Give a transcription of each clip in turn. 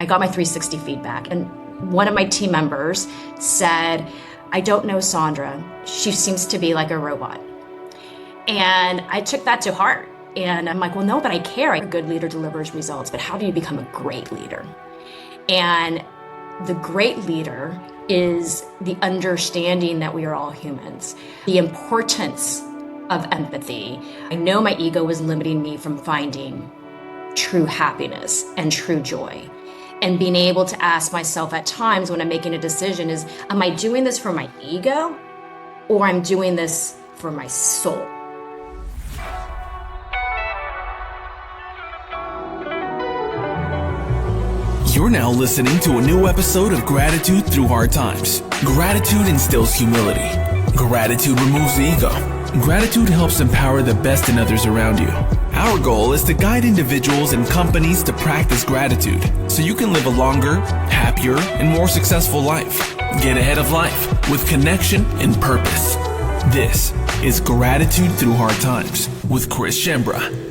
I got my 360 feedback, and one of my team members said, "I don't know Sandra. She seems to be like a robot." And I took that to heart. And I'm like, well, no, but I care. A good leader delivers results, but how do you become a great leader? And the great leader is the understanding that we are all humans, the importance of empathy. I know my ego was limiting me from finding true happiness and true joy. And being able to ask myself at times when I'm making a decision is, am I doing this for my ego or I'm doing this for my soul? You're now listening to a new episode of Gratitude Through Hard Times. Gratitude instills humility. Gratitude removes the ego. Gratitude helps empower the best in others around you. Our goal is to guide individuals and companies to practice gratitude so you can live a longer, happier, and more successful life. Get ahead of life with connection and purpose. This is Gratitude Through Hard Times with Chris Shembra.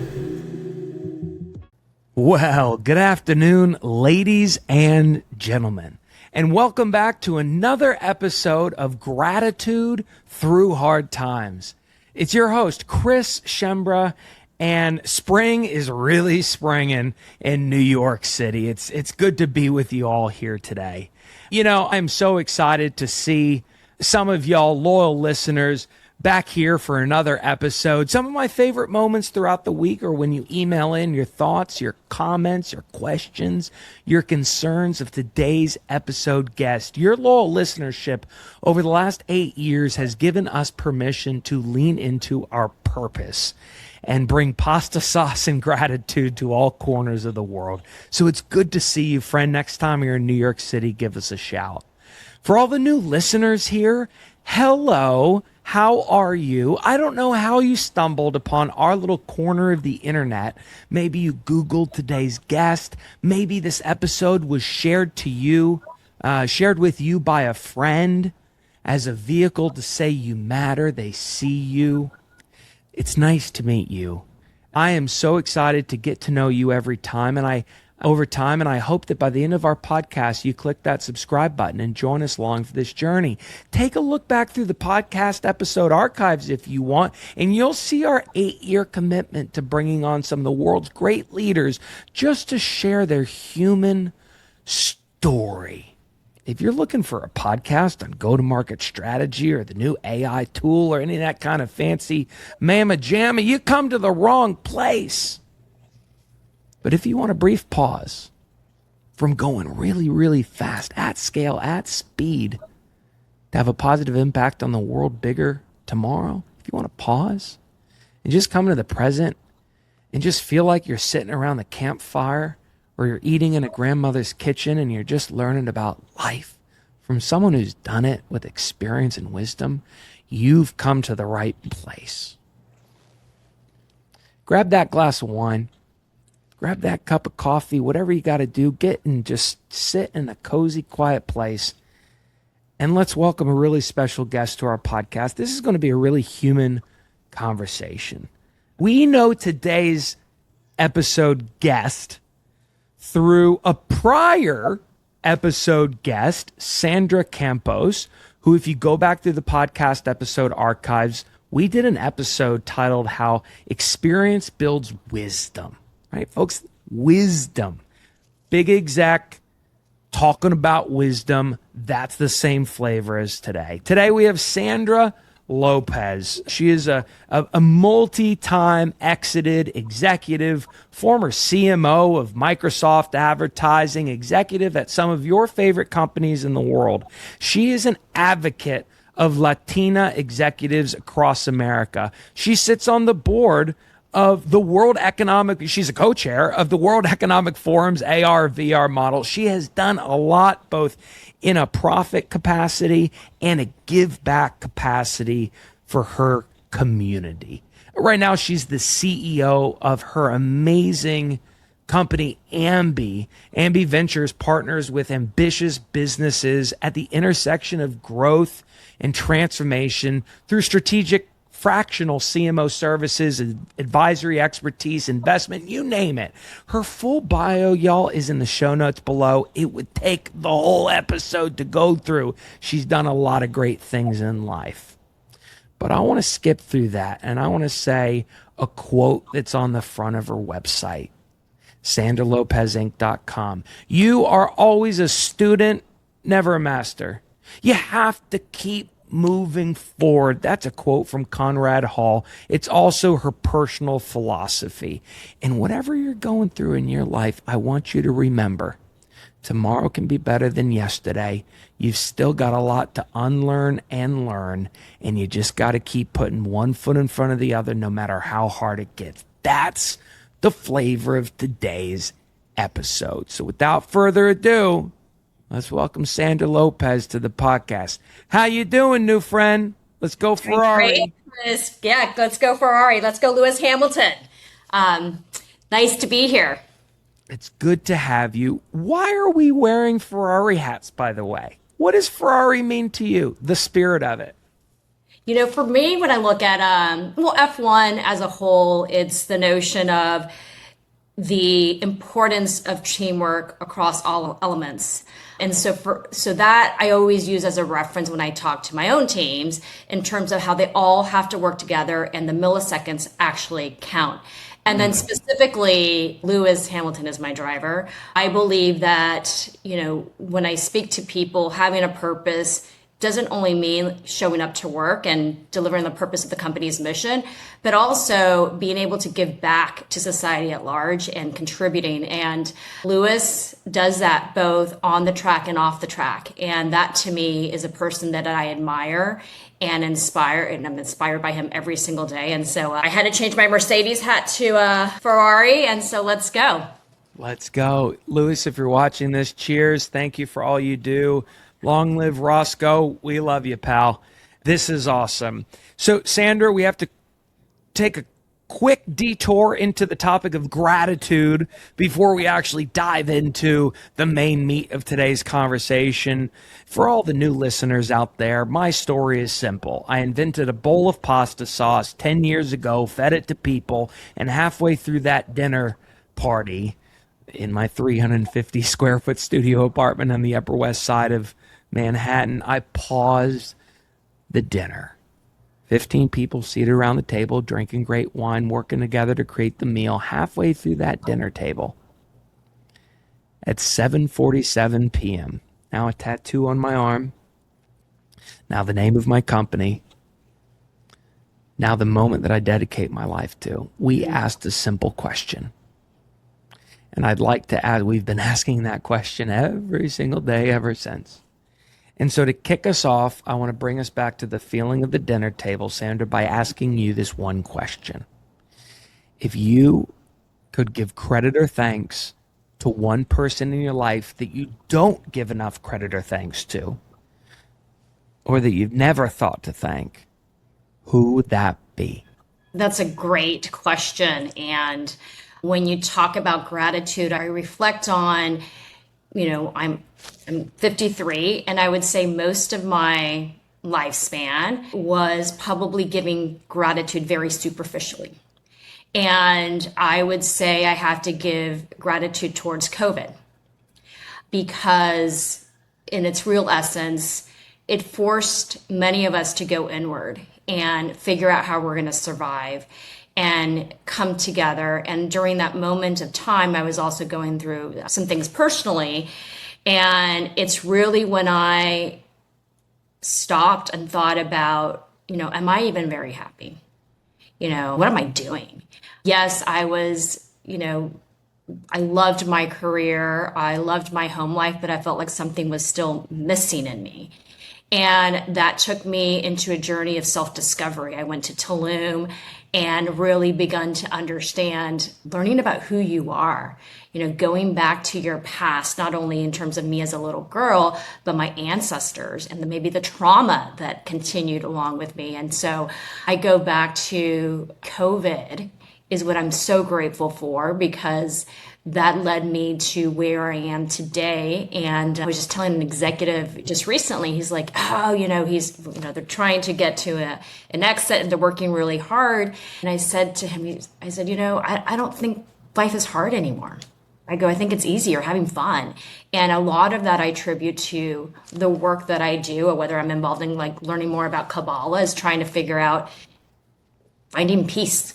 Well, good afternoon, ladies and gentlemen, and welcome back to another episode of Gratitude Through Hard Times. It's your host, Chris Shembra, and spring is really springing in New York City. It's good to be with you all here today. You know, I'm so excited to see some of y'all loyal listeners back here for another episode. Some of my favorite moments throughout the week are when you email in your thoughts, your comments, your questions, your concerns of today's episode guest. Your loyal listenership over the last 8 years has given us permission to lean into our purpose and bring pasta sauce and gratitude to all corners of the world. So it's good to see you, friend. Next time you're in New York City, give us a shout. For all the new listeners here, hello. How are you? I don't know how you stumbled upon our little corner of the internet. Maybe you Googled today's guest. Maybe this episode was shared with you by a friend as a vehicle to say you matter. They see you. It's nice to meet you. I am so excited to get to know you over time, and I hope that by the end of our podcast, you click that subscribe button and join us along for this journey. Take a look back through the podcast episode archives if you want, and you'll see our 8-year commitment to bringing on some of the world's great leaders just to share their human story. If you're looking for a podcast on go-to-market strategy or the new AI tool or any of that kind of fancy mamma-jamma, you come to the wrong place. But if you want a brief pause from going really, really fast, at scale, at speed, to have a positive impact on the world bigger tomorrow, if you want to pause and just come to the present and just feel like you're sitting around the campfire or you're eating in a grandmother's kitchen and you're just learning about life from someone who's done it with experience and wisdom, you've come to the right place. Grab that glass of wine. Grab that cup of coffee, whatever you got to do, get and just sit in a cozy, quiet place. And let's welcome a really special guest to our podcast. This is going to be a really human conversation. We know today's episode guest through a prior episode guest, Sandra Campos, who, if you go back through the podcast episode archives, we did an episode titled How Experience Builds Wisdom. Right, folks, wisdom. Big exec talking about wisdom. That's the same flavor as today. Today we have Sandra Lopez. She is a multi-time exited executive, former CMO of Microsoft Advertising, executive at some of your favorite companies in the world. She is an advocate of Latina executives across America. She sits on the board of the she's a co-chair of the World Economic Forum's AR/VR model. She has done a lot, both in a profit capacity and a give back capacity for her community. Right now, she's the CEO of her amazing company, Ambi. Ambi Ventures partners with ambitious businesses at the intersection of growth and transformation through strategic fractional CMO services, advisory expertise, investment, you name it. Her full bio, y'all, is in the show notes below. It would take the whole episode to go through. She's done a lot of great things in life. But I want to skip through that, and I want to say a quote that's on the front of her website, sandralopezinc.com. You are always a student, never a master. You have to keep moving forward. That's a quote from Conrad Hall. It's also her personal philosophy. And whatever you're going through in your life, I want you to remember, tomorrow can be better than yesterday. You've still got a lot to unlearn and learn, and you just got to keep putting one foot in front of the other no matter how hard it gets. That's the flavor of today's episode. So without further ado, let's welcome Sandra Lopez to the podcast. How you doing, new friend? Let's go Ferrari. Great. Yeah, let's go Ferrari. Let's go Lewis Hamilton. Nice to be here. It's good to have you. Why are we wearing Ferrari hats, by the way? What does Ferrari mean to you? The spirit of it. You know, for me, when I look at F1 as a whole, it's the notion of the importance of teamwork across all elements. And so that I always use as a reference when I talk to my own teams in terms of how they all have to work together and the milliseconds actually count. And then specifically, Lewis Hamilton is my driver. I believe that, when I speak to people, having a purpose doesn't only mean showing up to work and delivering the purpose of the company's mission, but also being able to give back to society at large and contributing. And Lewis does that both on the track and off the track. And that to me is a person that I admire and inspire, and I'm inspired by him every single day. And so I had to change my Mercedes hat to Ferrari, and so let's go. Let's go. Lewis, if you're watching this, cheers. Thank you for all you do. Long live Roscoe. We love you, pal. This is awesome. So, Sandra, we have to take a quick detour into the topic of gratitude before we actually dive into the main meat of today's conversation. For all the new listeners out there, my story is simple. I invented a bowl of pasta sauce 10 years ago, fed it to people, and halfway through that dinner party in my 350 square foot studio apartment on the Upper West Side of Manhattan, I paused the dinner. 15 people seated around the table, drinking great wine, working together to create the meal. Halfway through that dinner table, at 7:47 p.m., now a tattoo on my arm, now the name of my company, now the moment that I dedicate my life to, we asked a simple question. And I'd like to add, we've been asking that question every single day ever since. And so to kick us off, I want to bring us back to the feeling of the dinner table, Sandra, by asking you this one question. If you could give credit or thanks to one person in your life that you don't give enough credit or thanks to, or that you've never thought to thank, who would that be? That's a great question. And when you talk about gratitude, I reflect on, I'm 53, and I would say most of my lifespan was probably giving gratitude very superficially. And I would say I have to give gratitude towards COVID because in its real essence, it forced many of us to go inward and figure out how we're going to survive and come together. And during that moment of time, I was also going through some things personally. And it's really when I stopped and thought about, am I even very happy? What am I doing? Yes, I was, I loved my career. I loved my home life, but I felt like something was still missing in me. And that took me into a journey of self-discovery. I went to Tulum and really begun to understand, learning about who you are, going back to your past, not only in terms of me as a little girl, but my ancestors and maybe the trauma that continued along with me. And so I go back to COVID is what I'm so grateful for, because that led me to where I am today. And I was just telling an executive just recently, he's like, oh, they're trying to get to an exit and they're working really hard. And I said to him, I said, I don't think life is hard anymore. I think it's easier having fun. And a lot of that I attribute to the work that I do, or whether I'm involved in like learning more about Kabbalah, is trying to figure out finding peace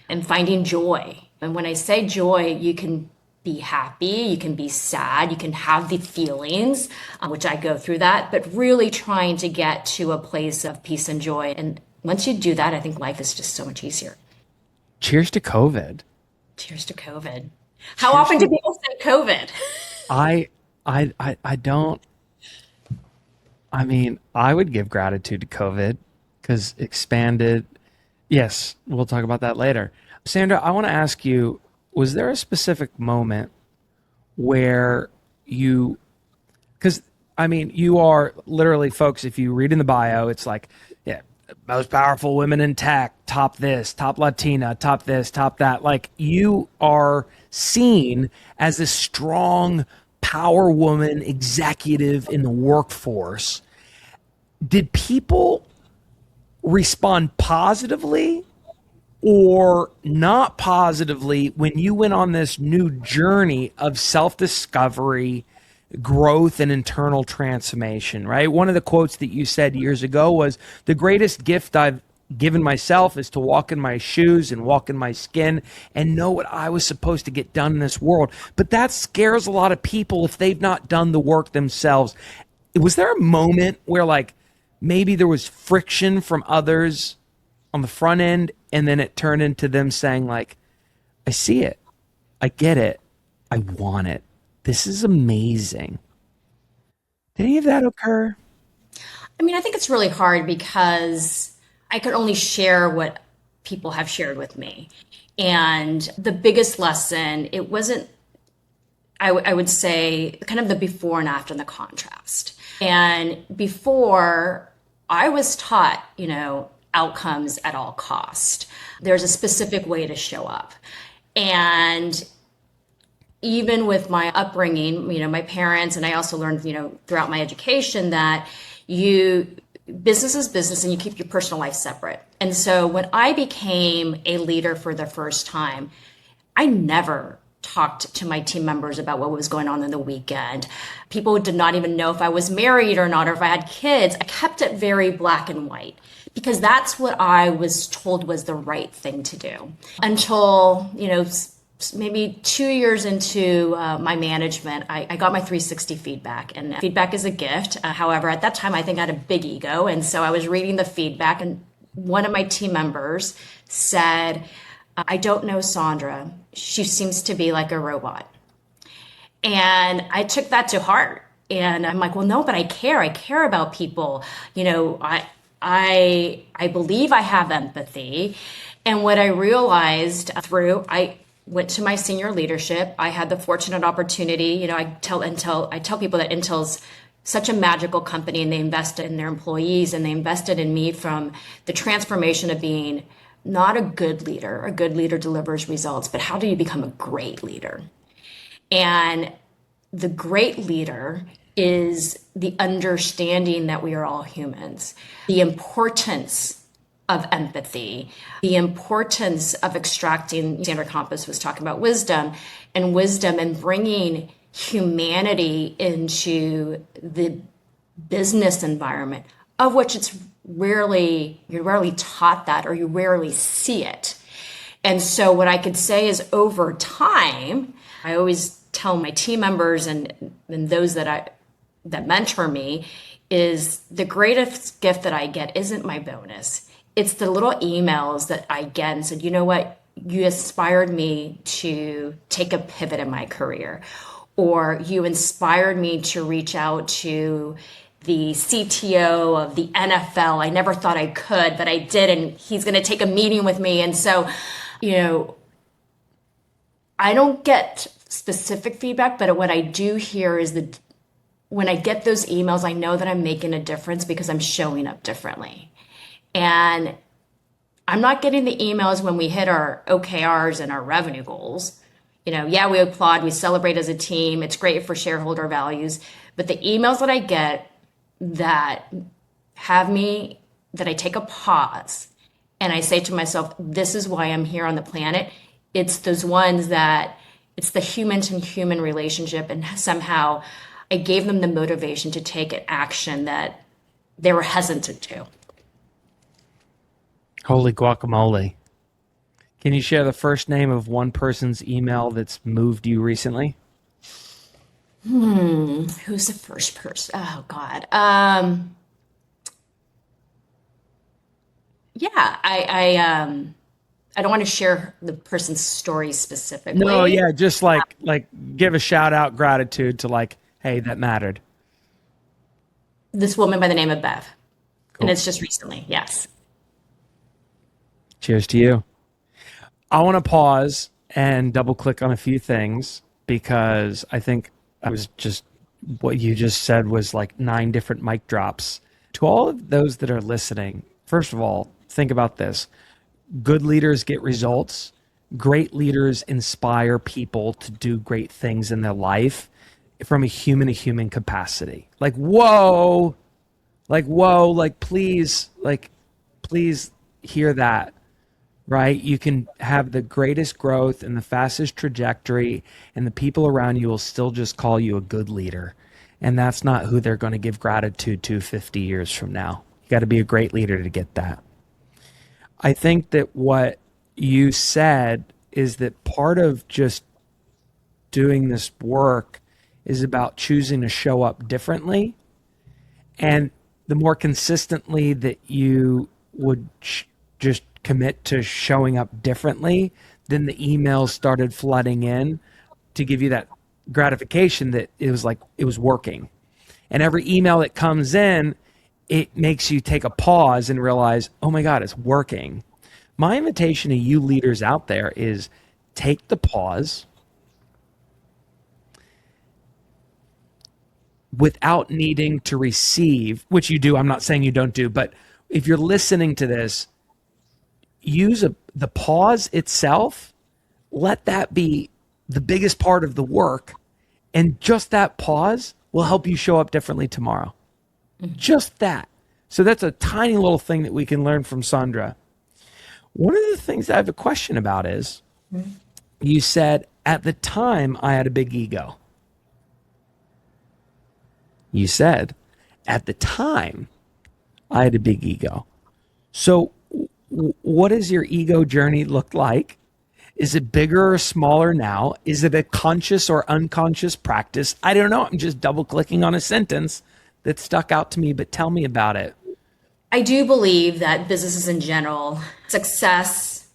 and finding joy. And when I say joy, you can be happy, you can be sad, you can have the feelings, which I go through that, but really trying to get to a place of peace and joy. And once you do that, I think life is just so much easier. Cheers to COVID. Cheers to COVID. How often do people say COVID? I don't. I mean, I would give gratitude to COVID because expanded. Yes, we'll talk about that later. Sandra, I want to ask you, was there a specific moment where because you are literally, folks, if you read in the bio, it's like, yeah, most powerful women in tech, top this, top Latina, top this, top that. Like, you are seen as a strong power woman executive in the workforce. Did people respond positively or not positively when you went on this new journey of self-discovery, growth, and internal transformation, right? One of the quotes that you said years ago was, the greatest gift I've given myself is to walk in my shoes and walk in my skin and know what I was supposed to get done in this world. But that scares a lot of people if they've not done the work themselves. Was there a moment where like maybe there was friction from others on the front end, and then it turned into them saying like, I see it, I get it, I want it, this is amazing? Did any of that occur? I think it's really hard because I could only share what people have shared with me. And the biggest lesson, it wasn't, I would say, kind of the before and after and the contrast. And before, I was taught, outcomes at all cost. There's a specific way to show up. And even with my upbringing, my parents, and I also learned, throughout my education that business is business and you keep your personal life separate. And so when I became a leader for the first time, I never talked to my team members about what was going on in the weekend. People did not even know if I was married or not, or if I had kids. I kept it very black and white because that's what I was told was the right thing to do. Until, maybe 2 years into my management, I got my 360 feedback, and feedback is a gift. However, at that time, I think I had a big ego. And so I was reading the feedback, and one of my team members said, I don't know Sandra. She seems to be like a robot. And I took that to heart. And I'm like, well, no, but I care. I care about people. I believe I have empathy. And what I realized I went to my senior leadership. I had the fortunate opportunity, I tell people that Intel's such a magical company, and they invested in their employees, and they invested in me from the transformation of being not a good leader. A good leader delivers results, but how do you become a great leader? And the great leader is the understanding that we are all humans, the importance of empathy, the importance of extracting, Sandra Campos was talking about wisdom and bringing humanity into the business environment, of which you're rarely taught that, or you rarely see it. And so what I could say is, over time, I always tell my team members and those that mentor me, is the greatest gift that I get isn't my bonus. It's the little emails that I get and said, you know what, you inspired me to take a pivot in my career, or you inspired me to reach out to the CTO of the NFL. I never thought I could, but I did, and he's going to take a meeting with me. And so, I don't get specific feedback, but what I do hear is that when I get those emails, I know that I'm making a difference because I'm showing up differently. And I'm not getting the emails when we hit our OKRs and our revenue goals. Yeah, we applaud, we celebrate as a team. It's great for shareholder values. But the emails that I get that that I take a pause and I say to myself, this is why I'm here on the planet. It's those ones that it's the human to human relationship. And somehow I gave them the motivation to take an action that they were hesitant to. Holy guacamole. Can you share the first name of one person's email that's moved you recently? Who's the first person? Oh God. Yeah, I don't want to share the person's story specifically. No, yeah, just like give a shout out gratitude to like, hey, that mattered. This woman by the name of Bev. Cool. And it's just recently, yes. Cheers to you. I want to pause and double click on a few things because I think what you just said was like 9 different mic drops. To all of those that are listening, first of all, think about this. Good leaders get results. Great leaders inspire people to do great things in their life from a human to human capacity. Like, whoa, please hear that. Right? You can have the greatest growth and the fastest trajectory, and the people around you will still just call you a good leader. And that's not who they're going to give gratitude to 50 years from now. You got to be a great leader to get that. I think that what you said is that part of just doing this work is about choosing to show up differently. And the more consistently that you would just commit to showing up differently, then the emails started flooding in to give you that gratification that it was working. And every email that comes in, it makes you take a pause and realize, oh my God, it's working. My invitation to you leaders out there is take the pause without needing to receive, which you do. I'm not saying you don't do, but if you're listening to this, use the pause itself. Let that be the biggest part of the work. And just that pause will help you show up differently tomorrow. Mm-hmm. Just that. So that's a tiny little thing that we can learn from Sandra. One of the things I have a question about is, you said, at the time, I had a big ego. You said, at the time, I had a big ego. So what does your ego journey look like? Is it bigger or smaller now? Is it a conscious or unconscious practice? I don't know. I'm just double clicking on a sentence that stuck out to me, but tell me about it. I do believe that businesses in general, success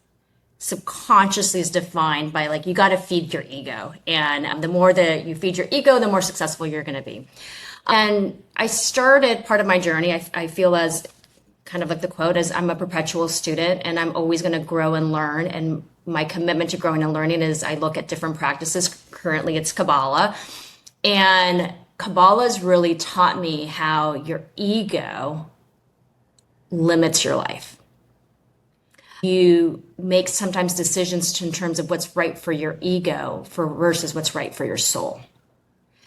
subconsciously is defined by you got to feed your ego. And the more that you feed your ego, the more successful you're going to be. And I started part of my journey, I feel as kind of like the quote is, I'm a perpetual student and I'm always going to grow and learn. And my commitment to growing and learning is I look at different practices. Currently it's Kabbalah. And Kabbalah has really taught me how your ego limits your life. You make sometimes decisions in terms of what's right for your ego versus what's right for your soul.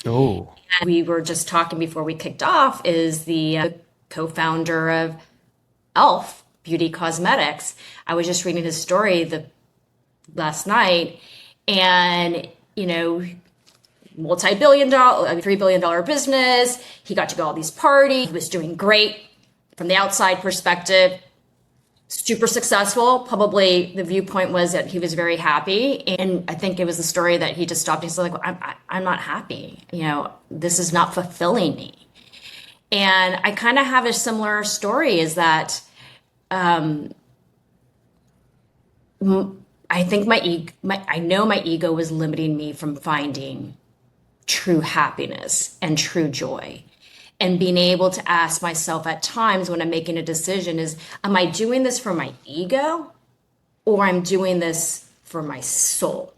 Oh. And we were just talking before we kicked off is the co-founder of Elf Beauty Cosmetics. I was just reading his story last night, and multi-billion-dollar, $3 billion business. He got to go to all these parties. He was doing great from the outside perspective. Super successful. Probably the viewpoint was that he was very happy, and I think it was the story that he just stopped. He's like, I'm not happy. This is not fulfilling me. And I kind of have a similar story is that I think I know my ego was limiting me from finding true happiness and true joy. And being able to ask myself at times when I'm making a decision is, am I doing this for my ego or I'm doing this for my soul?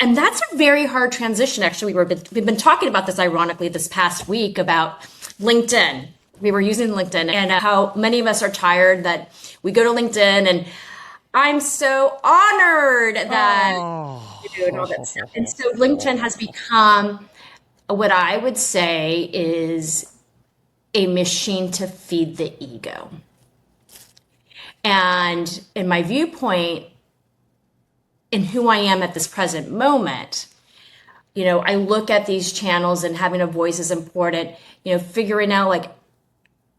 And that's a very hard transition. Actually, we've been talking about this ironically this past week about LinkedIn. We were using LinkedIn, and how many of us are tired that we go to LinkedIn and I'm so honored that you do and all that stuff. And so LinkedIn has become what I would say is a machine to feed the ego. And in my viewpoint, in who I am at this present moment, I look at these channels and having a voice is important, figuring out like,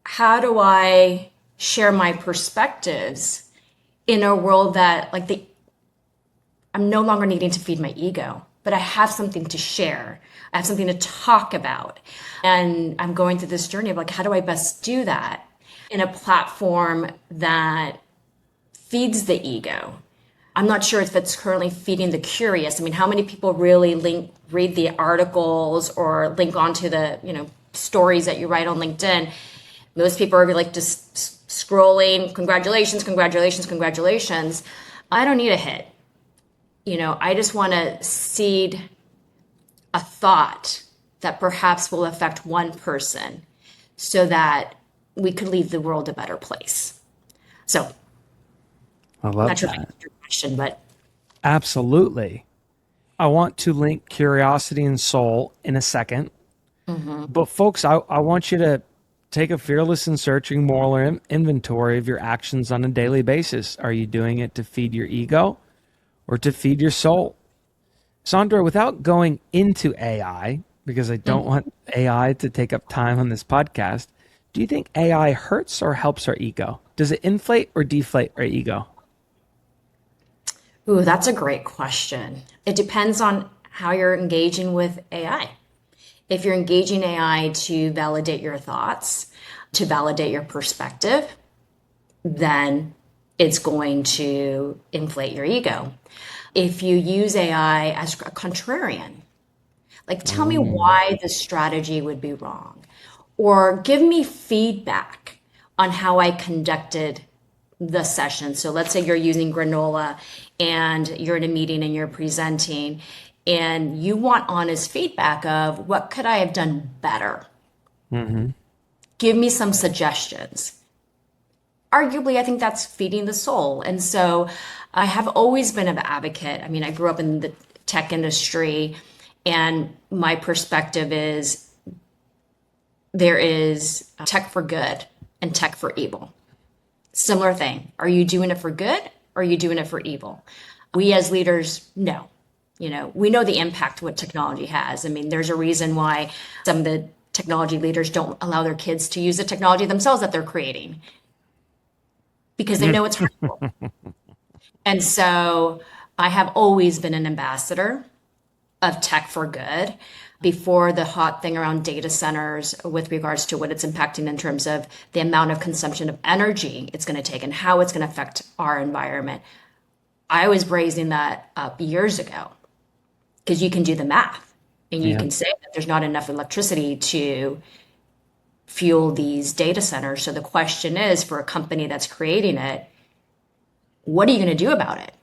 how do I share my perspectives in a world that I'm no longer needing to feed my ego, but I have something to share. I have something to talk about. And I'm going through this journey of like, how do I best do that in a platform that feeds the ego? I'm not sure if it's currently feeding the curious. I mean, how many people really read the articles or link onto the, stories that you write on LinkedIn? Most people are like just scrolling, congratulations, congratulations, congratulations. I don't need a hit. I just want to seed a thought that perhaps will affect one person so that we could leave the world a better place. So I love I'm not sure that. if I answered your question, but Absolutely. I want to link curiosity and soul in a second. But folks, I want you to take a fearless and searching moral inventory of your actions on a daily basis. Are you doing it to feed your ego or to feed your soul? Sandra, without going into AI, because I don't want AI to take up time on this podcast, do you think AI hurts or helps our ego? Does it inflate or deflate our ego? ooh, that's a great question. It depends on how you're engaging with AI. If you're engaging AI to validate your thoughts, to validate your perspective, then it's going to inflate your ego. If you use AI as a contrarian, like tell me why this strategy would be wrong, or give me feedback on how I conducted the session. So let's say you're using granola and you're in a meeting and you're presenting and you want honest feedback of what could I have done better? Give me some suggestions. Arguably, I think that's feeding the soul. And so I have always been an advocate. I mean, I grew up in the tech industry, and my perspective is there is tech for good and tech for evil. Similar thing. Are you doing it for good or are you doing it for evil? We as leaders know. We know the impact what technology has. I mean, there's a reason why some of the technology leaders don't allow their kids to use the technology themselves that they're creating because they know it's harmful. And so I have always been an ambassador of tech for good. Before the hot thing around data centers with regards to what it's impacting in terms of the amount of consumption of energy it's going to take and how it's going to affect our environment, I was raising that up years ago because you can do the math and you can say that there's not enough electricity to fuel these data centers. So the question is, for a company that's creating it, what are you going to do about it?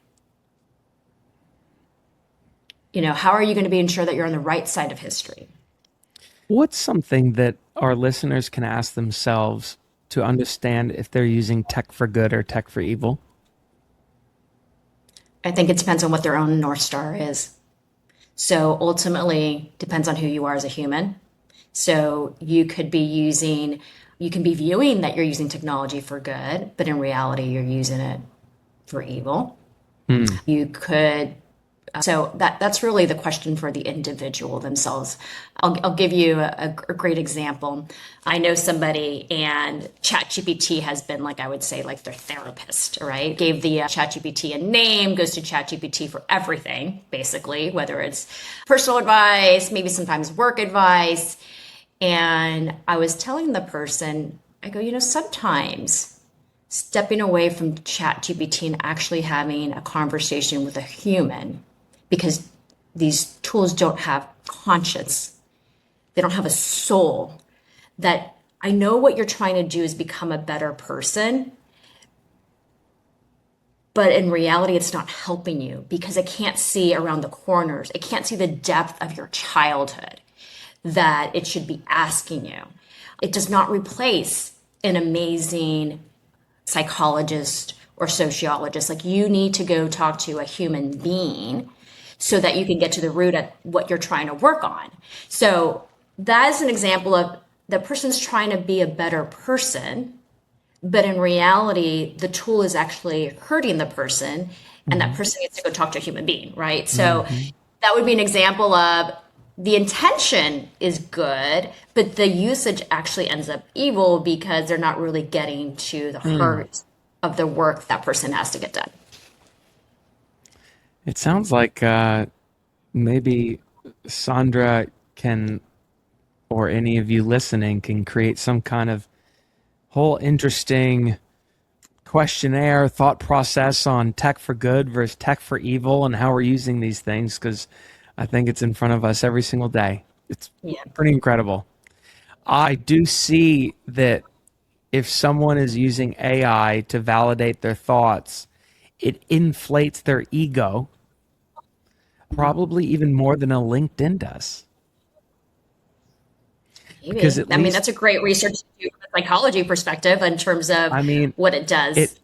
How are you going to be ensure that you're on the right side of history? What's something that our listeners can ask themselves to understand if they're using tech for good or tech for evil? I think it depends on what their own North Star is. So ultimately, depends on who you are as a human. So you can be viewing that you're using technology for good, but in reality, you're using it for evil. You could. So that's really the question for the individual themselves. I'll give you a great example. I know somebody, and ChatGPT has been I would say their therapist, right? Gave the ChatGPT a name, goes to ChatGPT for everything, basically, whether it's personal advice, maybe sometimes work advice. And I was telling the person, I go, sometimes stepping away from ChatGPT and actually having a conversation with a human, because these tools don't have conscience. They don't have a soul. That I know what you're trying to do is become a better person, but in reality, it's not helping you because it can't see around the corners. It can't see the depth of your childhood that it should be asking you. It does not replace an amazing psychologist or sociologist. Like, you need to go talk to a human being so that you can get to the root of what you're trying to work on. So that is an example of the person's trying to be a better person, but in reality, the tool is actually hurting the person, and that person needs to go talk to a human being, right? So that would be an example of the intention is good, but the usage actually ends up evil because they're not really getting to the heart of the work that person has to get done. It sounds like maybe Sandra can, or any of you listening, can create some kind of whole interesting questionnaire, thought process on tech for good versus tech for evil and how we're using these things, because I think it's in front of us every single day. It's pretty incredible. I do see that if someone is using AI to validate their thoughts, it inflates their ego, probably even more than a LinkedIn does. Maybe. Because I mean, that's a great research to do from a psychology perspective in terms of what it does.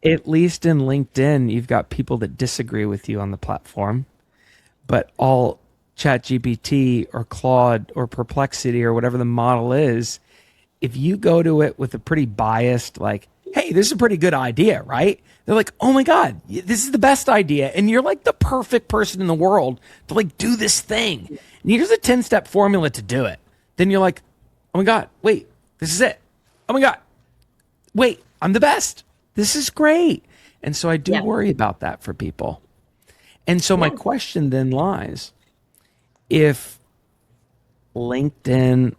At least in LinkedIn, you've got people that disagree with you on the platform, but all ChatGPT or Claude or Perplexity or whatever the model is, if you go to it with a pretty biased, like, hey, this is a pretty good idea, right? They're like, oh my God, this is the best idea. And you're like the perfect person in the world to like do this thing. And here's a 10-step formula to do it. Then you're like, oh my God, wait, this is it. Oh my God, wait, I'm the best. This is great. And so I do worry about that for people. And so my question then lies, if LinkedIn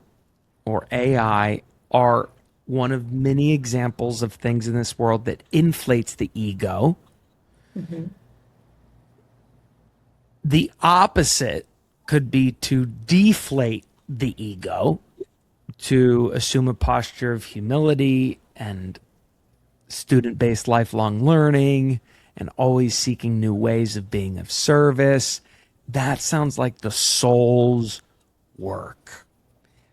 or AI are one of many examples of things in this world that inflates the ego, the opposite could be to deflate the ego, to assume a posture of humility and student-based lifelong learning and always seeking new ways of being of service. That sounds like the soul's work.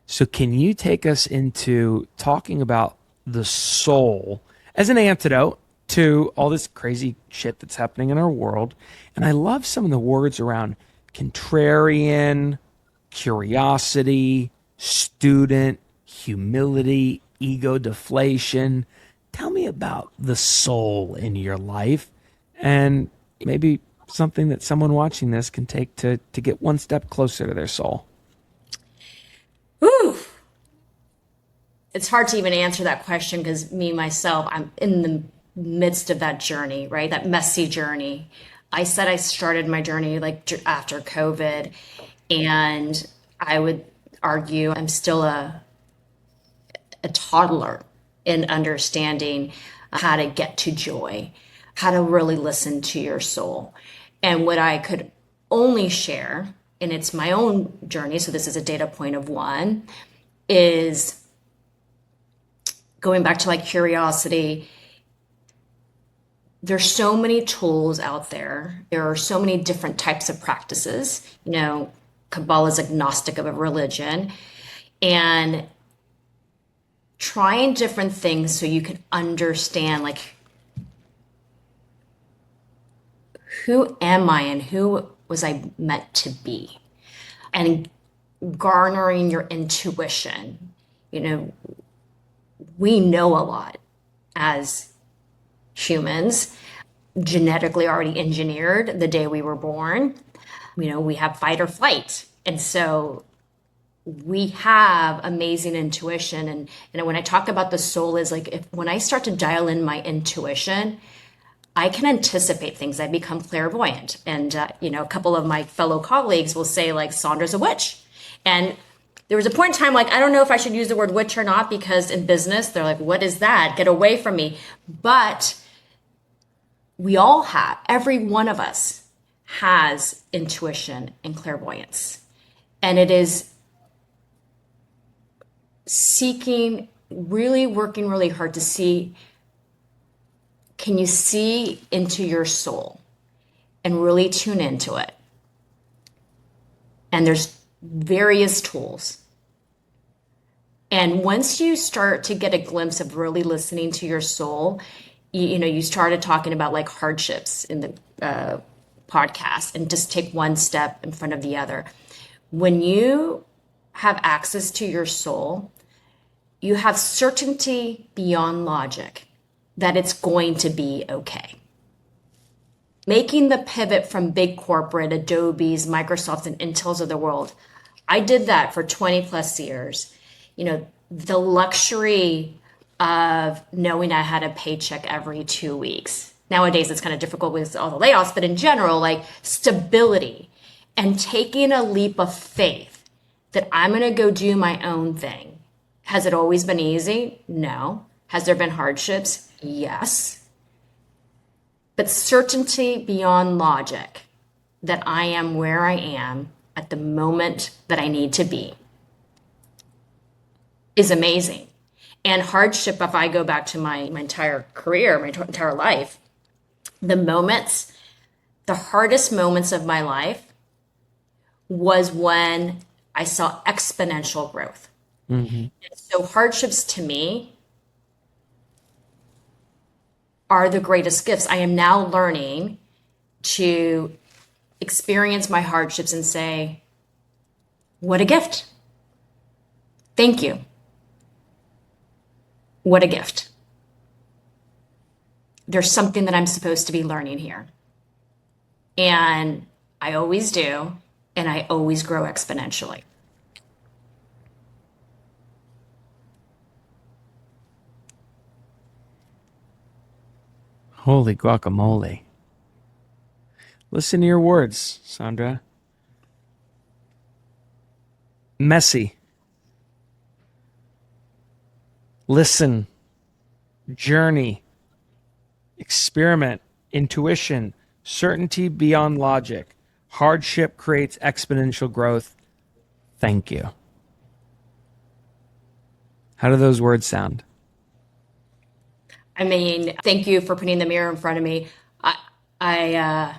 So can you take us into talking about the soul as an antidote to all this crazy shit that's happening in our world? And I love some of the words around contrarian, curiosity, student, humility, ego deflation. Tell me about the soul in your life, and maybe something that someone watching this can take to get one step closer to their soul. Ooh. It's hard to even answer that question because myself, I'm in the midst of that journey, right? That messy journey. I said I started my journey like after COVID, and I would argue I'm still a toddler in understanding how to get to joy, how to really listen to your soul. And what I could only share, and it's my own journey, so this is a data point of one, is going back to like curiosity. There's so many tools out there. There are so many different types of practices. You know, Kabbalah is agnostic of a religion. And trying different things so you can understand, like, who am I and who was I meant to be? And garnering your intuition. You know, we know a lot as humans, genetically already engineered the day we were born. You know, we have fight or flight. And so we have amazing intuition. And you know, when I talk about the soul, is like, when I start to dial in my intuition, I can anticipate things. I become clairvoyant. And you know, a couple of my fellow colleagues will say like, Sandra's a witch. And there was a point in time, like, I don't know if I should use the word witch or not, because in business, they're like, what is that? Get away from me. But we all have, every one of us has intuition and clairvoyance. And it is seeking, really working really hard to see, can you see into your soul and really tune into it? And there's various tools. And once you start to get a glimpse of really listening to your soul, you started talking about like hardships in the podcast, and just take one step in front of the other. When you have access to your soul, you have certainty beyond logic that it's going to be okay. Making the pivot from big corporate, Adobe's, Microsoft's, and Intel's of the world, I did that for 20 plus years. The luxury of knowing I had a paycheck every 2 weeks. Nowadays, it's kind of difficult with all the layoffs, but in general, like stability and taking a leap of faith that I'm going to go do my own thing. Has it always been easy? No. Has there been hardships? Yes. But certainty beyond logic that I am where I am at the moment that I need to be is amazing. And hardship, if I go back to my entire career, my entire life, the hardest moments of my life was when I saw exponential growth. Mm-hmm. And so hardships to me are the greatest gifts. I am now learning to experience my hardships and say, what a gift. Thank you. What a gift. There's something that I'm supposed to be learning here. And I always do, and I always grow exponentially. Holy guacamole. Listen to your words, Sandra. Messy. Listen. Journey. Experiment. Intuition. Certainty beyond logic. Hardship creates exponential growth. Thank you. How do those words sound? I mean, thank you for putting the mirror in front of me. I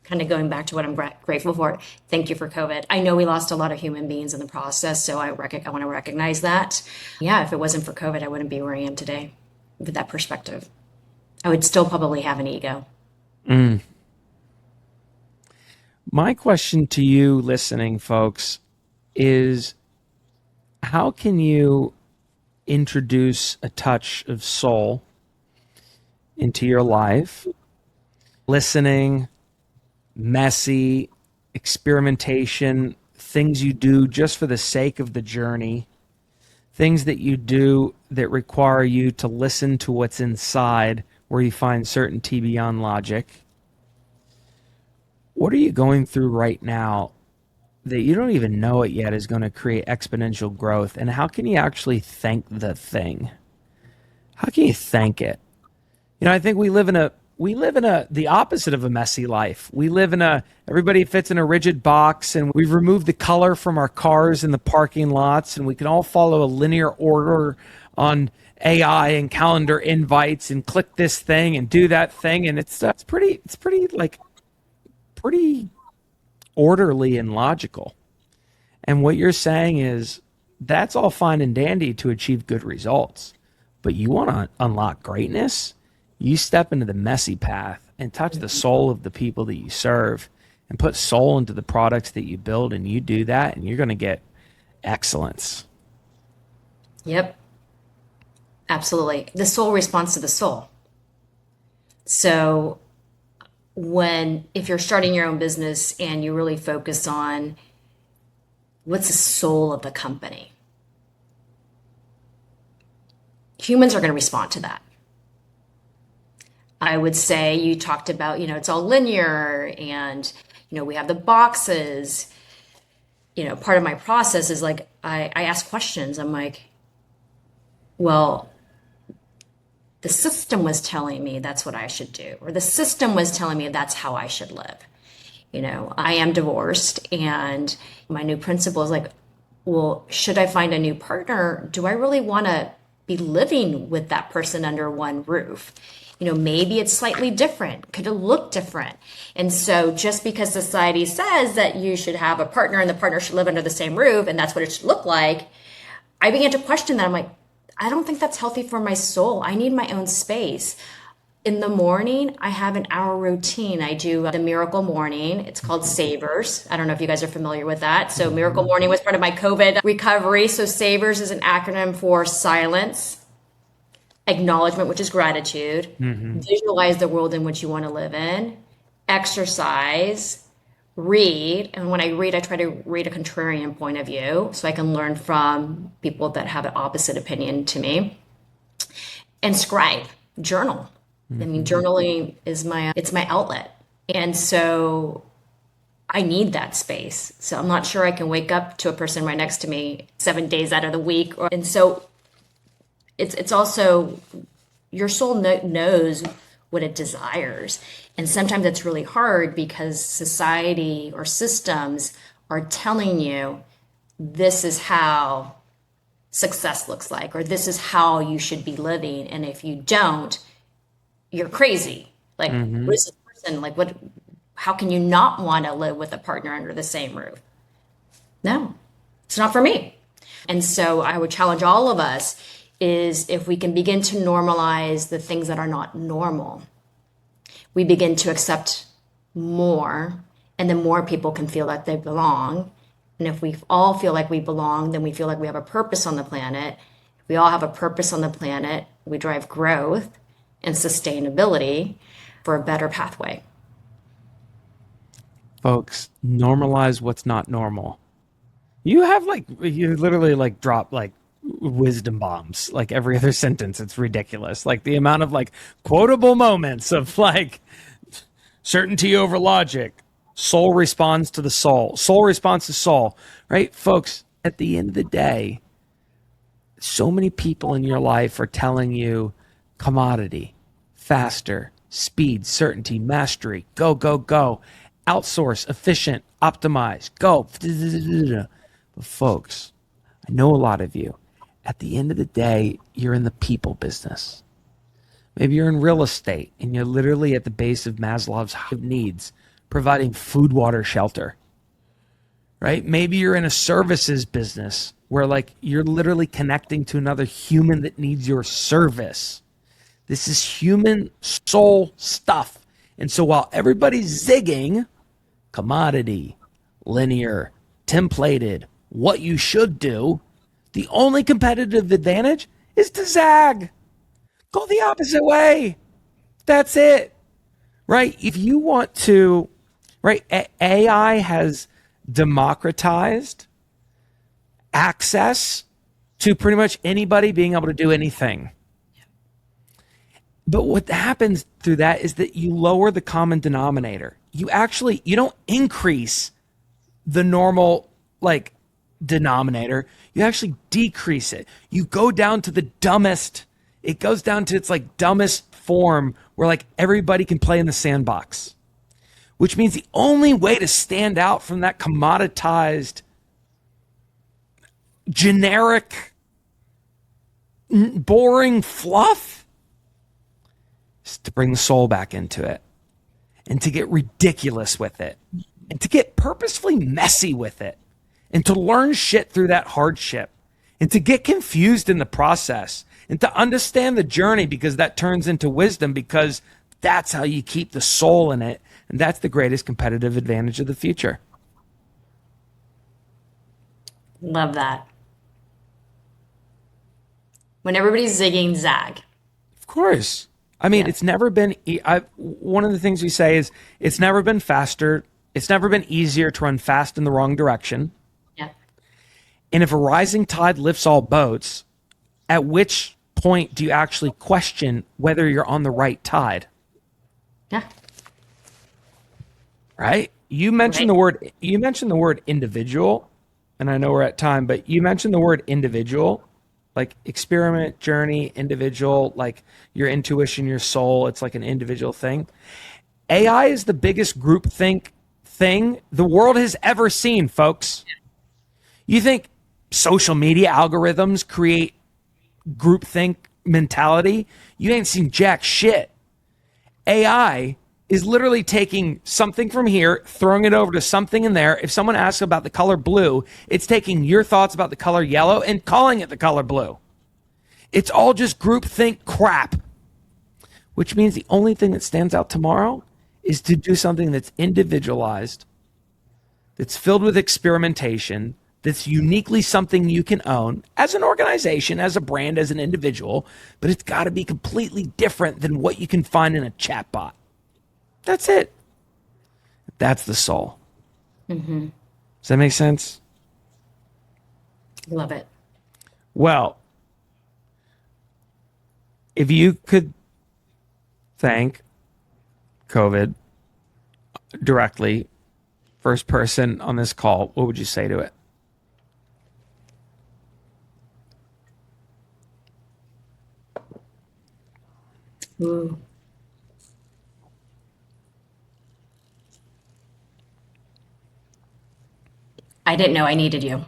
kind of going back to what I'm grateful for. Thank you for COVID. I know we lost a lot of human beings in the process, so I want to recognize that. Yeah, if it wasn't for COVID, I wouldn't be where I am today with that perspective. I would still probably have an ego. My question to you listening, folks, is how can you introduce a touch of soul into your life? Listening, messy, experimentation, things you do just for the sake of the journey, things that you do that require you to listen to what's inside, where you find certainty beyond logic. What are you going through right now that you don't even know it yet is going to create exponential growth? And how can you actually thank the thing? How can you thank it? I think we live in the opposite of a messy life. We live in everybody fits in a rigid box, and we've removed the color from our cars in the parking lots, and we can all follow a linear order on AI and calendar invites and click this thing and do that thing. And it's pretty orderly and logical. And what you're saying is that's all fine and dandy to achieve good results. But you want to unlock greatness? You step into the messy path and touch the soul of the people that you serve and put soul into the products that you build, and you do that and you're going to get excellence. Yep. Absolutely. The soul responds to the soul. So if you're starting your own business and you really focus on what's the soul of the company, humans are going to respond to that. I would say you talked about, it's all linear and, we have the boxes. Part of my process is like, I ask questions. I'm like, well, the system was telling me that's what I should do, or the system was telling me that's how I should live. I am divorced, and my new principle is like, well, should I find a new partner? Do I really want to be living with that person under one roof? Maybe it's slightly different. Could it look different? And so just because society says that you should have a partner and the partner should live under the same roof and that's what it should look like, I began to question that. I'm like, I don't think that's healthy for my soul. I need my own space. In the morning, I have an hour routine. I do the Miracle Morning. It's called Savers. I don't know if you guys are familiar with that. So Miracle Morning was part of my COVID recovery. So Savers is an acronym for silence, acknowledgement, which is gratitude, visualize the world in which you want to live in, exercise, read. And when I read, I try to read a contrarian point of view so I can learn from people that have an opposite opinion to me, and scribe, journal. I mean, journaling is it's my outlet. And so I need that space. So I'm not sure I can wake up to a person right next to me 7 days out of the week. And so it's also, your soul knows what it desires. And sometimes it's really hard because society or systems are telling you this is how success looks like, or this is how you should be living. And if you don't, you're crazy. Like, what is this person? Like, how can you not want to live with a partner under the same roof? No, it's not for me. And so I would challenge all of us is if we can begin to normalize the things that are not normal, we begin to accept more, and then more people can feel that they belong. And if we all feel like we belong, then we feel like we have a purpose on the planet. If we all have a purpose on the planet, we drive growth and sustainability for a better pathway. Folks, normalize what's not normal. You literally drop wisdom bombs like every other sentence. It's ridiculous. Like the amount of quotable moments of certainty over logic. Soul responds to the soul. Soul responds to soul, right? Folks, at the end of the day, so many people in your life are telling you commodity, faster, speed, certainty, mastery, go, go, go, outsource, efficient, optimize, go. But folks, I know a lot of you, at the end of the day, you're in the people business. Maybe you're in real estate and you're literally at the base of Maslow's needs, providing food, water, shelter, right? Maybe you're in a services business where you're literally connecting to another human that needs your service. This is human soul stuff. And so while everybody's zigging, commodity, linear, templated, what you should do, the only competitive advantage is to zag. Go the opposite way. That's it. Right? If you want to, right? AI has democratized access to pretty much anybody being able to do anything. But what happens through that is that you lower the common denominator. You don't increase the normal denominator. You actually decrease it. You go down to the dumbest. It goes down to its dumbest form where everybody can play in the sandbox, which means the only way to stand out from that commoditized, generic, boring fluff is to bring the soul back into it, and to get ridiculous with it, and to get purposefully messy with it, and to learn shit through that hardship, and to get confused in the process, and to understand the journey, because that turns into wisdom, because that's how you keep the soul in it, and that's the greatest competitive advantage of the future. Love that. When everybody's zigging, zag. Of course. I mean, It's never been, one of the things we say is it's never been faster. It's never been easier to run fast in the wrong direction. Yeah. And if a rising tide lifts all boats, at which point do you actually question whether you're on the right tide? Yeah. Right? You mentioned the word individual, and I know we're at time, but you mentioned the word individual. Experiment, journey, individual, your intuition, your soul, it's an individual thing. AI is the biggest groupthink thing the world has ever seen, folks. You think social media algorithms create groupthink mentality? You ain't seen jack shit. AI is literally taking something from here, throwing it over to something in there. If someone asks about the color blue, it's taking your thoughts about the color yellow and calling it the color blue. It's all just groupthink crap, which means the only thing that stands out tomorrow is to do something that's individualized, that's filled with experimentation, that's uniquely something you can own as an organization, as a brand, as an individual, but it's got to be completely different than what you can find in a chatbot. That's it. That's the soul. Mm-hmm. Does that make sense? Love it. Well, if you could thank COVID directly, first person on this call, what would you say to it? Ooh. I didn't know I needed you.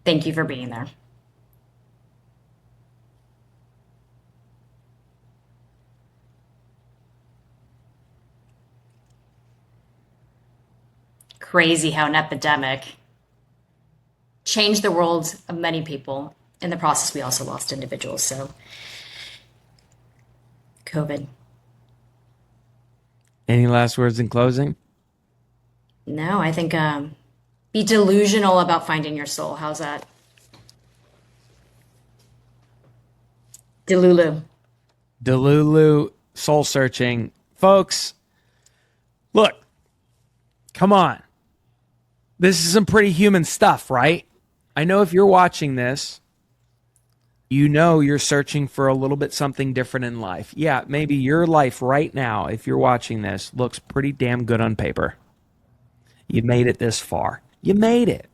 Thank you for being there. Crazy how an epidemic changed the world of many people. In the process, we also lost individuals. So, COVID. Any last words in closing? No, I think be delusional about finding your soul. How's that? Delulu. Delulu, soul searching. Folks, look, come on. This is some pretty human stuff, right? I know if you're watching this, you know you're searching for a little bit something different in life. Yeah, maybe your life right now, if you're watching this, looks pretty damn good on paper. You made it this far. You made it.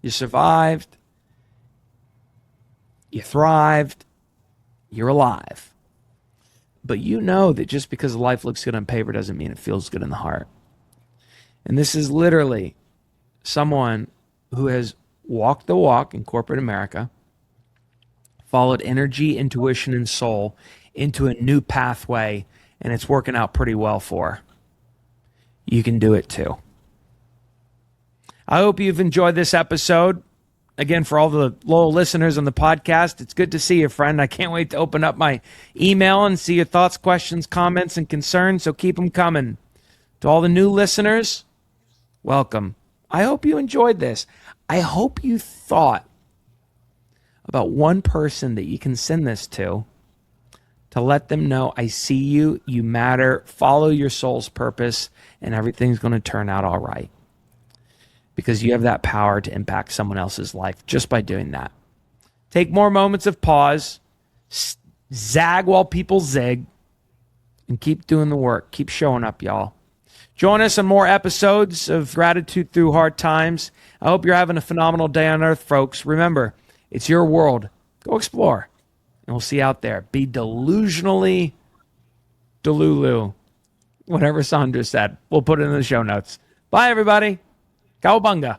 You survived. You thrived. You're alive. But you know that just because life looks good on paper doesn't mean it feels good in the heart. And this is literally someone who has walked the walk in corporate America, followed energy, intuition, and soul into a new pathway, and it's working out pretty well for her. You can do it too. I hope you've enjoyed this episode. Again, for all the loyal listeners on the podcast, it's good to see you, friend. I can't wait to open up my email and see your thoughts, questions, comments, and concerns, so keep them coming. To all the new listeners, welcome. I hope you enjoyed this. I hope you thought about one person that you can send this to let them know, I see you, you matter, follow your soul's purpose, and everything's going to turn out all right. Because you have that power to impact someone else's life just by doing that. Take more moments of pause, zag while people zig, and keep doing the work. Keep showing up, y'all. Join us on more episodes of Gratitude Through Hard Times. I hope you're having a phenomenal day on Earth, folks. Remember, it's your world. Go explore. And we'll see you out there. Be delusionally Delulu. Whatever Sandra said. We'll put it in the show notes. Bye, everybody. Cowabunga.